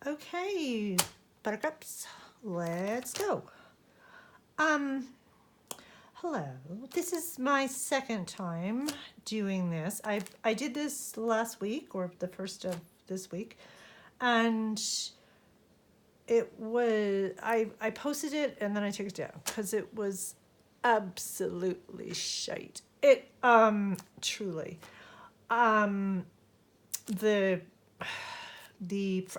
Okay, buttercups, let's go. Um, Hello. This is my second time doing this. I did this last week or the first of this week, and it was I posted it and then I took it down because it was absolutely shite. It truly um the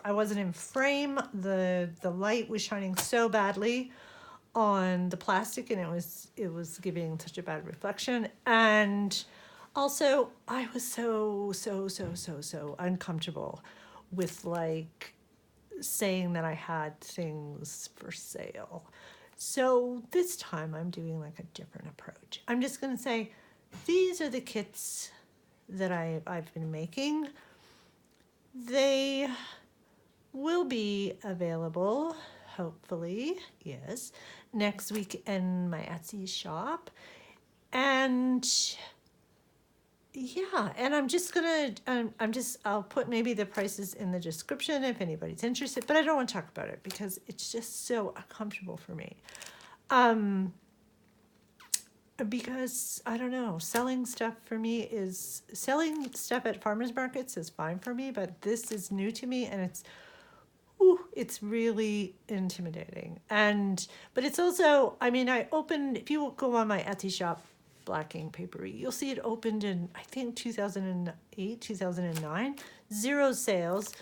I wasn't in frame. The light was shining so badly on the plastic, and it was giving such a bad reflection. And also, I was so uncomfortable with like saying that I had things for sale. So this time I'm doing like a different approach. I'm just going to say these are the kits that I've been making. They will be available, hopefully, yes, next week in my Etsy shop. And yeah, and I'll put maybe the prices in the description if anybody's interested, but I don't want to talk about it because it's just so uncomfortable for me. Because I don't know, selling stuff at farmers markets is fine for me, but this is new to me and it's really intimidating. But it's also, I mean, if you go on my Etsy shop, Black Ink Papery, you'll see it opened in, I think, 2008, 2009, 0 sales,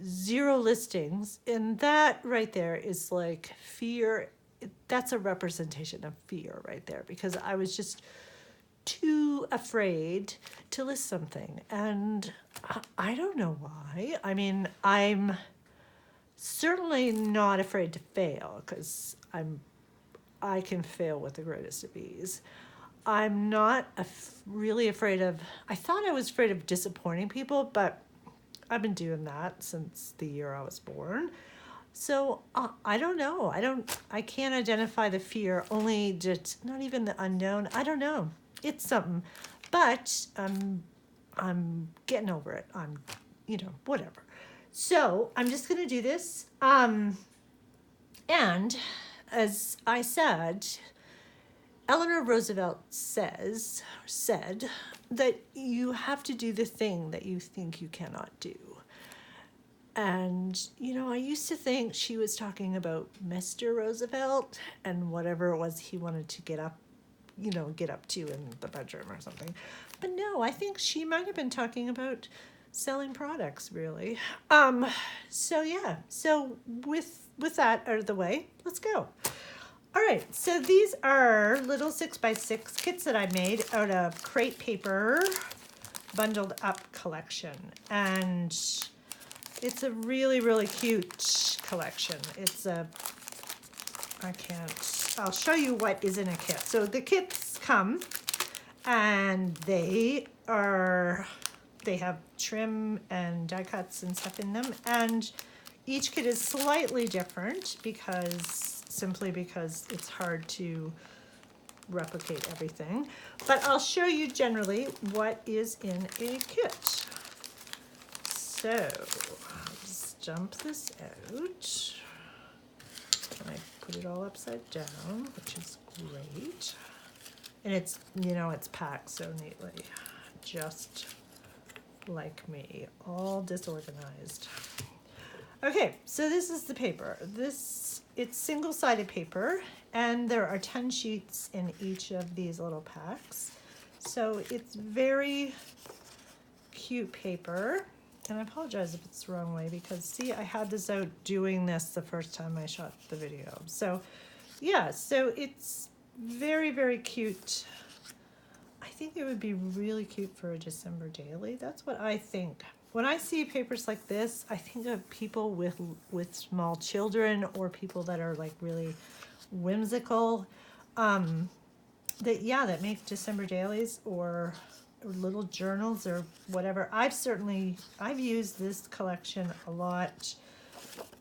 0 listings. And that right there is like fear. That's a representation of fear right there, because I was just too afraid to list something. And I don't know why. I mean, I'm certainly not afraid to fail because I can fail with the greatest of ease. I'm not really afraid of, I thought I was afraid of disappointing people, but I've been doing that since the year I was born. So I don't know. I can't identify the fear, only just not even the unknown. I don't know. It's something, but I'm getting over it. Whatever. So I'm just going to do this. And as I said, Eleanor Roosevelt said that you have to do the thing that you think you cannot do. And, I used to think she was talking about Mr. Roosevelt and whatever it was he wanted to get up to in the bedroom or something. But no, I think she might have been talking about selling products, really. So yeah, so with that out of the way, let's go. All right, so these are little 6x6 kits that I made out of crepe paper bundled up collection. And it's a really, really cute collection. I'll show you what is in a kit. So the kits come and they have trim and die cuts and stuff in them. And each kit is slightly different simply because it's hard to replicate everything. But I'll show you generally what is in a kit. So I'll just dump this out. And I put it all upside down, which is great. And it's packed so neatly, just like me, all disorganized. Okay, so this is the paper. It's single-sided paper, and there are 10 sheets in each of these little packs. So it's very cute paper. And I apologize if it's the wrong way because, see, I had this out doing this the first time I shot the video. So, yeah, so it's very, very cute. I think it would be really cute for a December daily. That's what I think. When I see papers like this, I think of people with small children or people that are like really whimsical, that make December dailies or little journals or whatever. I've used this collection a lot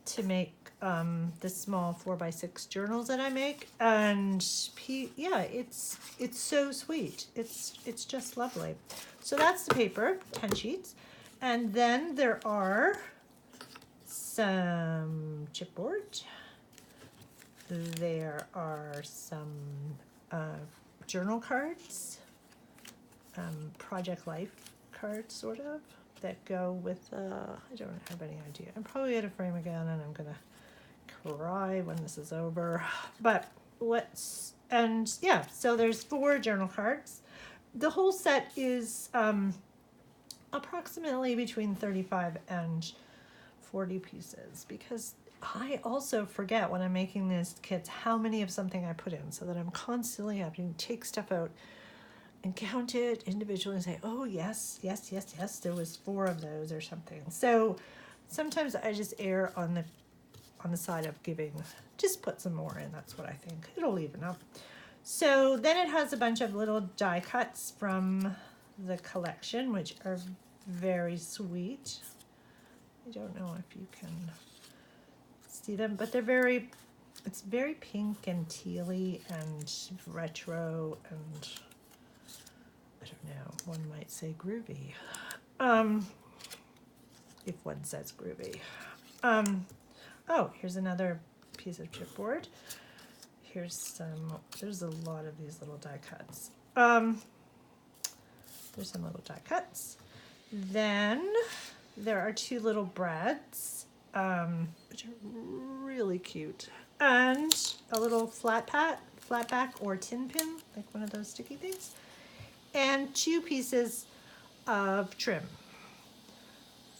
to make the small 4x6 journals that I make, and it's so sweet. It's just lovely. So that's the paper, 10 sheets, and then there are some chipboard. There are some journal cards, Project Life cards, sort of, that go with, I don't have any idea. I'm probably going to frame again, and I'm going to cry when this is over. But yeah, so there's 4 journal cards. The whole set is approximately between 35 and 40 pieces, because I also forget when I'm making these kits how many of something I put in, so that I'm constantly having to take stuff out and count it individually and say, oh yes, yes, yes, yes, there was 4 of those or something. So sometimes I just err on the side of giving, just put some more in, that's what I think. It'll even up. So then it has a bunch of little die cuts from the collection, which are very sweet. I don't know if you can see them, but it's very pink and tealy and retro and, I don't know, one might say groovy, if one says groovy. Oh, here's another piece of chipboard. There's a lot of these little die cuts. There's some little die cuts. Then there are 2 little breads, which are really cute, and a little flat back or tin pin, like one of those sticky things, and 2 pieces of trim.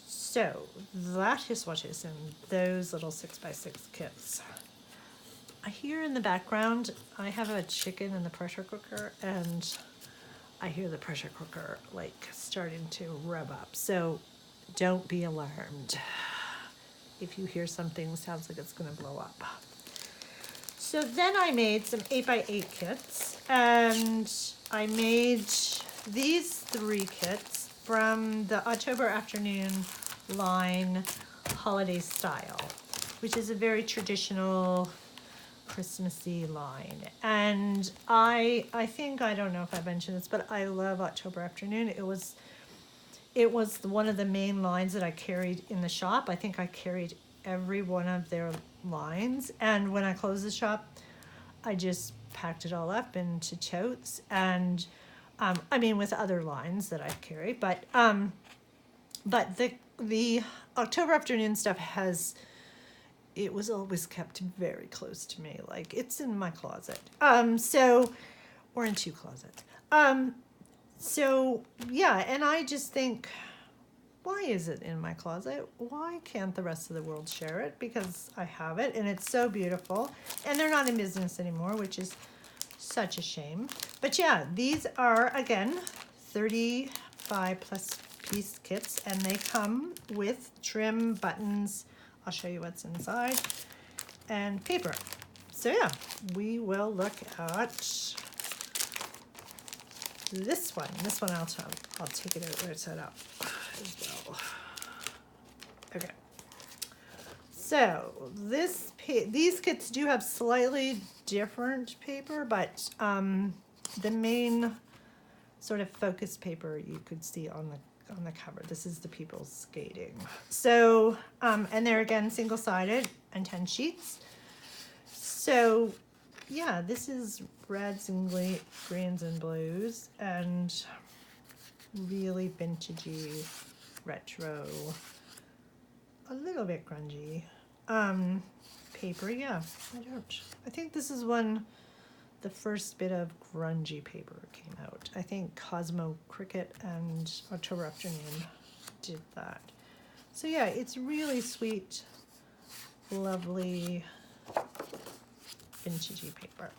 So that is what is in those little 6x6 kits. I hear in the background, I have a chicken in the pressure cooker, and I hear the pressure cooker like starting to rev up. So don't be alarmed if you hear something sounds like it's going to blow up. So then I made some 8x8 kits, and I made these 3 kits from the October Afternoon line Holiday Style, which is a very traditional Christmassy line. And I think, I don't know if I mentioned this, but I love October Afternoon. It was one of the main lines that I carried in the shop. I think I carried every one of their lines, and when I closed the shop, I just packed it all up into totes, and I mean, with other lines that I carry, but the October Afternoon stuff it was always kept very close to me, like it's in my closet, or in 2 closets. So yeah, and I just think, why is it in my closet? Why can't the rest of the world share it? Because I have it, and it's so beautiful, and they're not in business anymore, which is such a shame. But yeah, these are, again, 35 plus piece kits, and they come with trim, buttons, I'll show you what's inside, and paper. So yeah, we will look at this one. This one I'll take it out right side up as well. Okay. So these kits do have slightly different paper, but the main sort of focus paper you could see on the cover. This is the people skating. So and they're again single-sided and 10 sheets. So yeah, this is reds and greens and blues, and really vintagey, retro, a little bit grungy paper. Yeah, I think this is the first bit of grungy paper came out. I think Cosmo Cricket and October Afternoon did that. So yeah, it's really sweet, lovely, vintagey paper.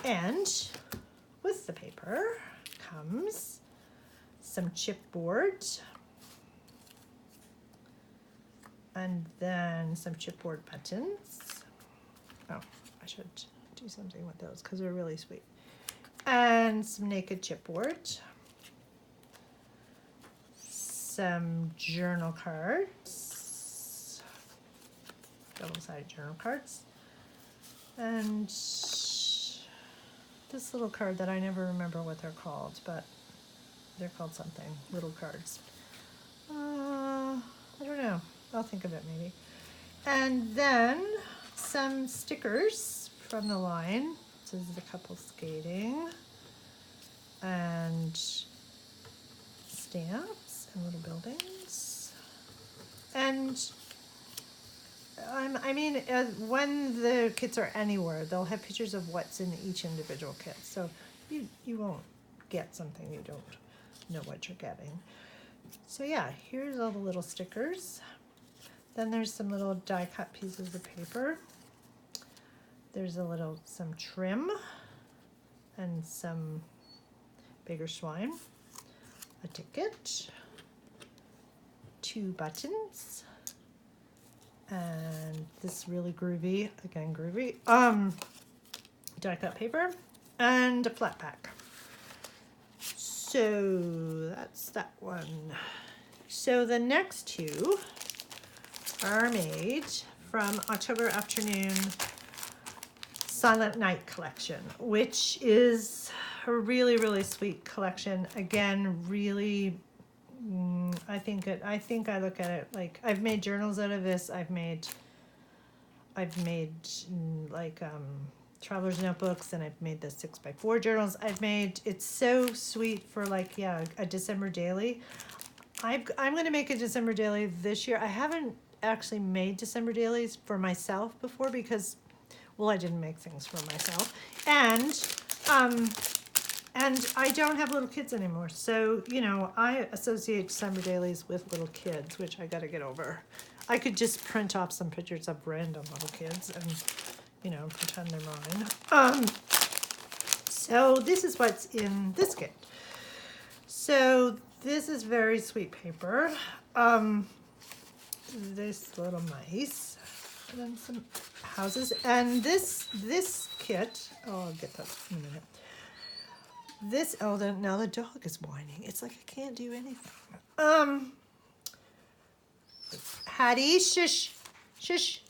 And with the paper comes some chipboard, and then some chipboard buttons. Oh, I should do something with those because they're really sweet. And some naked chipboard, some journal cards, double-sided journal cards, and this little card that I never remember what they're called, but they're called something, little cards. I don't know, I'll think of it maybe. And then some stickers from the line. So this is a couple skating and stamps and little buildings. And I mean, when the kits are anywhere, they'll have pictures of what's in each individual kit. So you won't get something you don't know what you're getting. So yeah, here's all the little stickers. Then there's some little die cut pieces of paper. There's some trim and some bigger swine, a ticket, 2 buttons, and this really groovy, again groovy, die cut paper, and a flat pack. So that's that one. So the next 2 are made from October Afternoon Silent Night collection, which is a really, really sweet collection. Again, really, I think I look at it like I've made journals out of this. I've made like traveler's notebooks, and I've made the 6x4 journals. It's so sweet for like, yeah, a December daily. I'm going to make a December daily this year. I haven't actually made December dailies for myself before because, well, I didn't make things for myself, and I don't have little kids anymore. So, you know, I associate December dailies with little kids, which I got to get over. I could just print off some pictures of random little kids and, you know, pretend they're mine. So this is what's in this kit. So this is very sweet paper. This little mice, and then some houses, and this kit. Oh, I'll get that in a minute. Now the dog is whining. It's like I can't do anything. Hattie, shush, shush.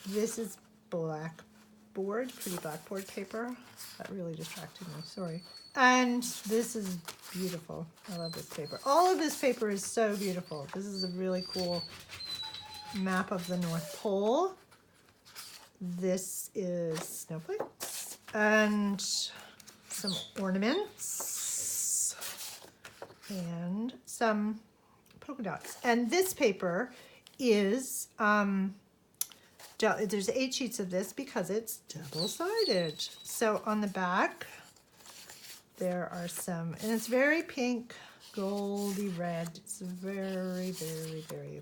This is pretty blackboard paper. That really distracted me, sorry. And this is beautiful. I love this paper. All of this paper is so beautiful. This is a really cool map of the North Pole. This is snowflakes and some ornaments and some polka dots. And this paper is, there's 8 sheets of this because it's double-sided. So on the back, there are some, and it's very pink, goldy red. It's very, very, very,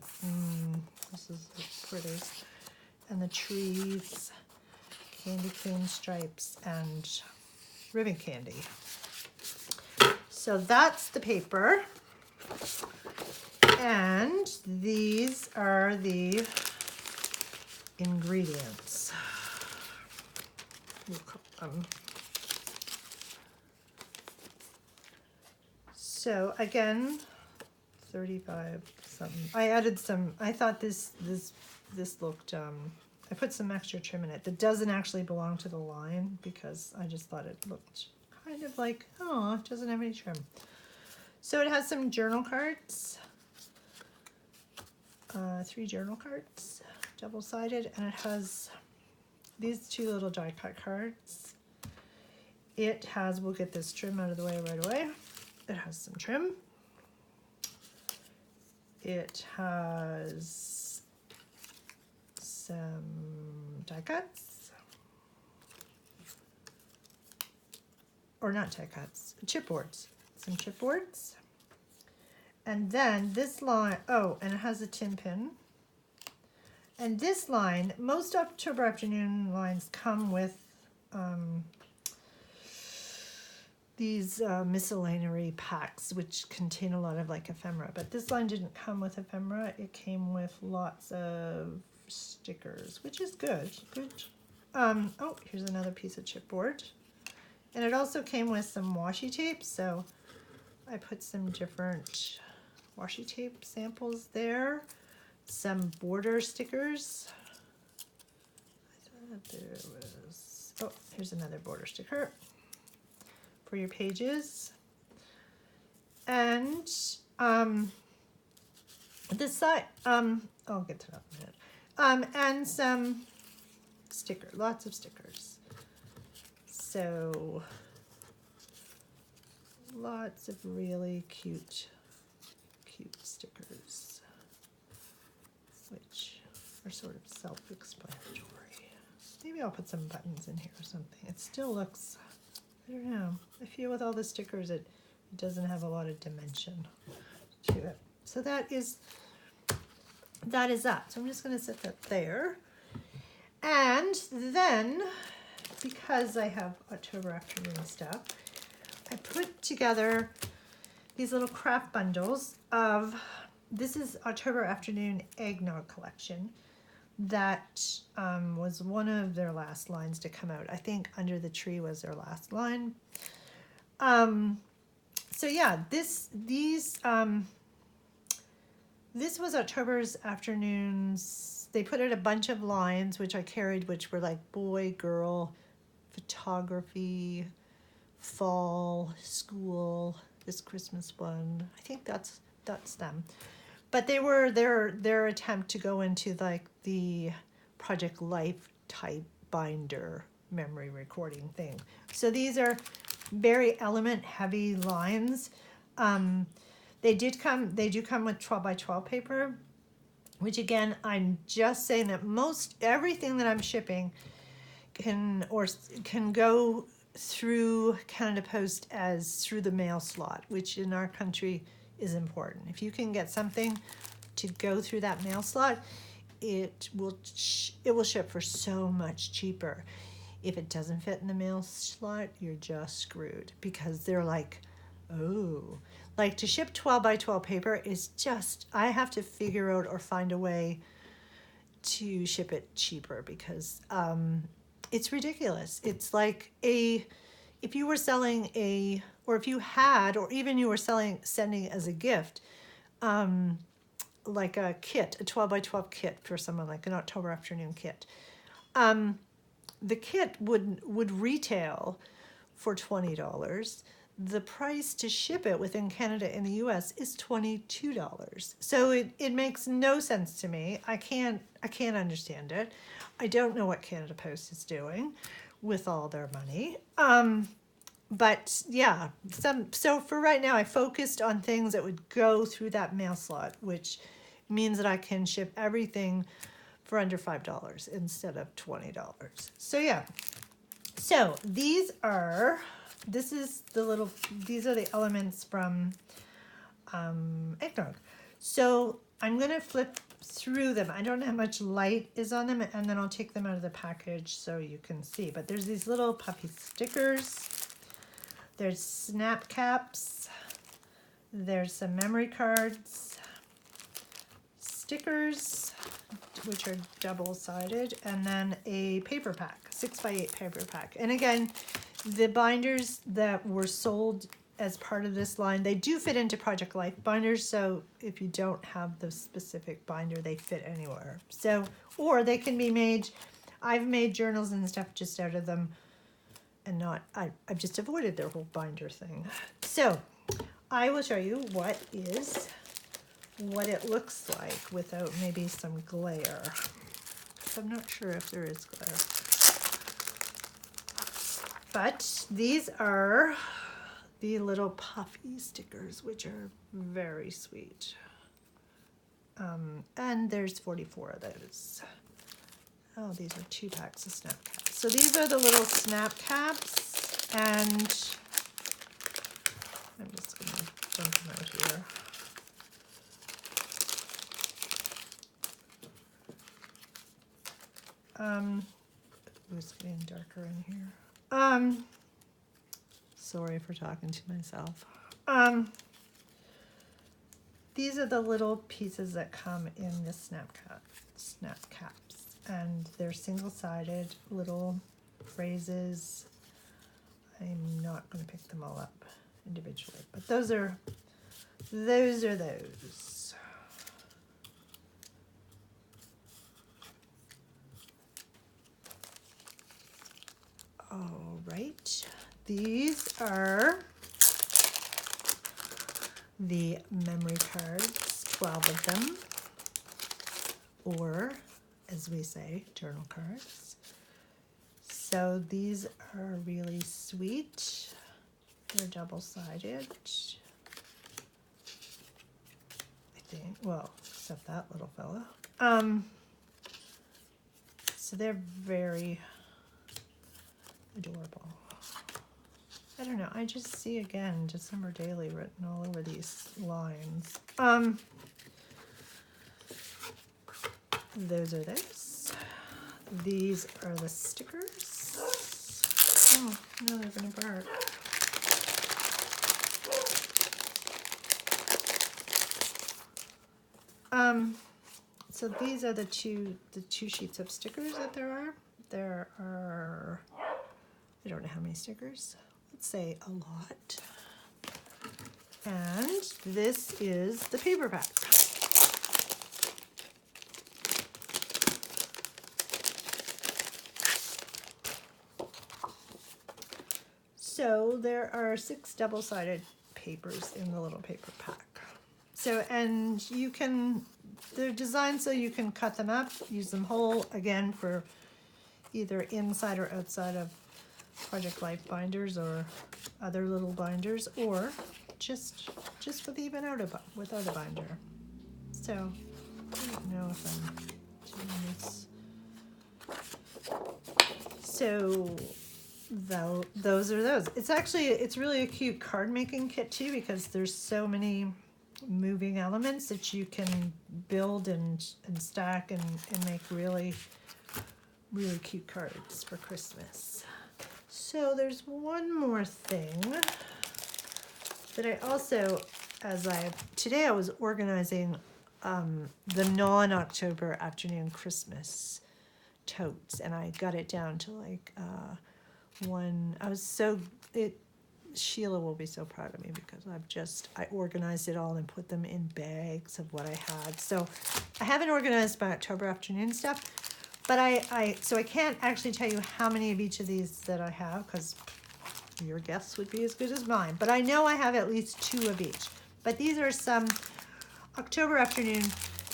this is pretty. And the trees, candy cane stripes, and ribbon candy. So that's the paper. And these are the ingredients. We'll call them. So again, 35 something. I added some, I thought this looked, I put some extra trim in it that doesn't actually belong to the line because I just thought it looked kind of like, oh, it doesn't have any trim. So it has some journal cards, 3 journal cards, double-sided, and it has these 2 little die cut cards. It has, we'll get this trim out of the way right away. It has some trim. It has some die cuts, or not die cuts, chipboards, some chipboards. And then this line, oh, and it has a tin pin. And this line, most October Afternoon lines come with these miscellaneous packs which contain a lot of like ephemera, but this line didn't come with ephemera. It came with lots of stickers, which is good. Oh, here's another piece of chipboard, and it also came with some washi tape, so I put some different washi tape samples there, some border stickers. I thought there was, oh, here's another border sticker for your pages. And This side, I'll get to that in a minute. And some lots of stickers. So lots of really cute stickers, which are sort of self-explanatory. Maybe I'll put some buttons in here or something. It still looks, I don't know, I feel with all the stickers it doesn't have a lot of dimension to it. So that is that. So I'm just going to set that there. And then, because I have October afternoon stuff, I put together these little craft bundles of, this is October afternoon eggnog collection. That was one of their last lines to come out. I think Under the Tree was their last line. So yeah, this was October's afternoons. They put out a bunch of lines, which I carried, which were like boy, girl, photography, fall, school, this Christmas one. I think that's them. But they were their attempt to go into like the Project Life type binder memory recording thing. So these are very element heavy lines. They do come with 12 by 12 paper, which again, I'm just saying that everything that I'm shipping can go through Canada Post as through the mail slot, which in our country is important. If you can get something to go through that mail slot, it will ship for so much cheaper. If it doesn't fit in the mail slot, you're just screwed, because they're like, oh, like to ship 12 by 12 paper is just, I have to figure out or find a way to ship it cheaper, because it's ridiculous. It's like if you were selling or if you had, or even you were sending as a gift, like a kit, a 12 by 12 kit for someone, like an October afternoon kit. The kit would retail for $20. The price to ship it within Canada and the US is $22. So it makes no sense to me. I can't understand it. I don't know what Canada Post is doing with all their money. But yeah, so for right now, I focused on things that would go through that mail slot, which means that I can ship everything for under $5 instead of $20. So yeah, so these are the elements from eggnog. So I'm gonna flip through them. I don't know how much light is on them, and then I'll take them out of the package so you can see. But there's these little puffy stickers. There's snap caps. There's some memory cards, stickers, which are double-sided, and then a paper pack, 6x8 paper pack. And again, the binders that were sold as part of this line, they do fit into Project Life binders, so if you don't have the specific binder, they fit anywhere. So, or they can be made, I've made journals and stuff just out of them, and I've just avoided their whole binder thing. So, I will show you what it looks like without maybe some glare. So I'm not sure if there is glare. But these are the little puffy stickers, which are very sweet. And there's 44 of those. Oh, these are 2 packs of snap caps. So these are the little snap caps, and I'm just going to dump them out here. It's getting darker in here. Sorry for talking to myself. These are the little pieces that come in the snap caps, and they're single-sided little phrases. I'm not going to pick them all up individually, but those are those. All right, these are the memory cards. 12 of them, or as we say, journal cards. So these are really sweet. They're double-sided, I think. Well, except that little fella. So they're very adorable. I don't know. I just see again December Daily written all over these lines. Those are those. These are the stickers. Oh no, they're gonna bark. So these are the two sheets of stickers that there are. There are, I don't know how many stickers. Let's say a lot. And this is the paper pack. So there are 6 double-sided papers in the little paper pack. So, and you can, they're designed so you can cut them up, use them whole, again, for either inside or outside of Project Life binders or other little binders, or just with even without a binder. So, I don't know if I'm doing this. So, those are those. It's really a cute card making kit too, because there's so many moving elements that you can build and stack and make really cute cards for Christmas. So there's one more thing that I also, today I was organizing the non-October afternoon Christmas totes, and I got it down to like one. Sheila will be so proud of me because I organized it all and put them in bags of what I had. So I haven't organized my October afternoon stuff, but so I can't actually tell you how many of each of these that I have, because your guess would be as good as mine. But I know I have at least 2 of each. But these are some October afternoon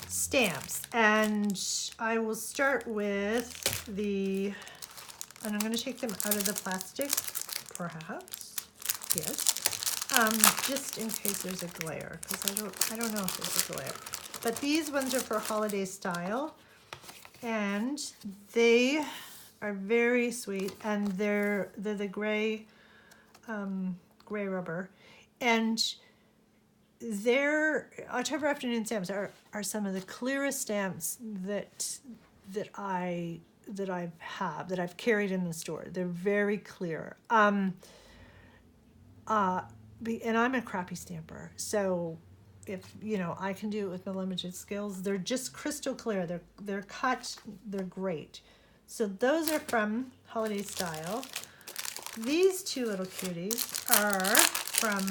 stamps, and I will start with and I'm going to take them out of the plastic, perhaps. Yes, just in case there's a glare, because I don't know if there's a glare. But these ones are for holiday style, and they are very sweet, and they're the gray rubber, and their October afternoon stamps are some of the clearest stamps that I've carried in the store. They're very clear. And I'm a crappy stamper, so if I can do it with my limited skills. They're just crystal clear. They're cut. They're great. So those are from Holiday Style. These 2 little cuties are from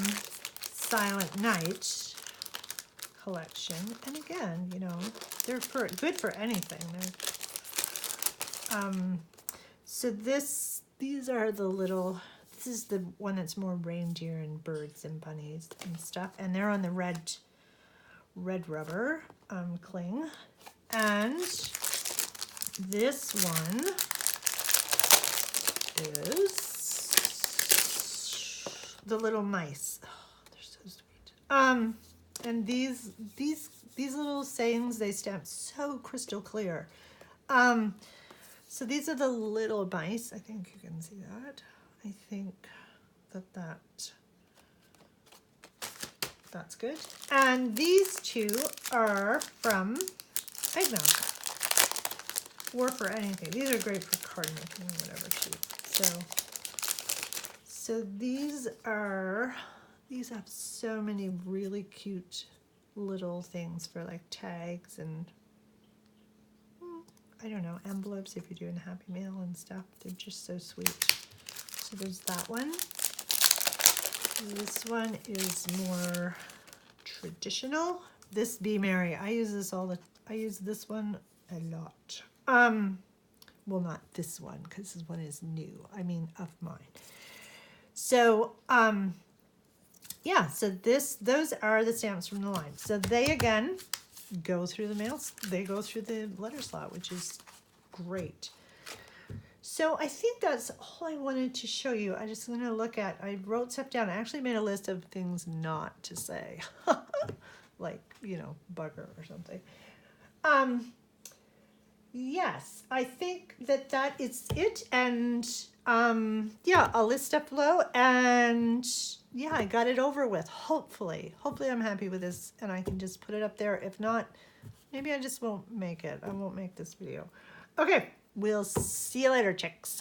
Silent Night collection, and again, they're good for anything. So these are the little. This is the one that's more reindeer and birds and bunnies and stuff, and they're on the red rubber cling. And this one is the little mice. Oh, they're so sweet. And these little sayings, they stamp so crystal clear. So these are the little mice. I think you can see that. I think that's good. And these 2 are from Eggnog, or for anything. These are great for card making, whatever sheet. So these have so many really cute little things for like tags and I don't know, envelopes if you're doing Happy Mail and stuff. They're just so sweet. So there's that one. This one is more traditional. This Be Merry. I use this one a lot. Well, not this one, because this one is new. I mean, of mine. So, yeah, so those are the stamps from the line. So they again go through the mail. They go through the letter slot, which is great. So I think that's all I wanted to show you. I just want to look at. I wrote stuff down. I actually made a list of things not to say, like bugger or something. Yes, I think that is it. And yeah, I'll list stuff below. And yeah, I got it over with. Hopefully I'm happy with this, and I can just put it up there. If not, maybe I just won't make it. I won't make this video. Okay, we'll see you later, chicks.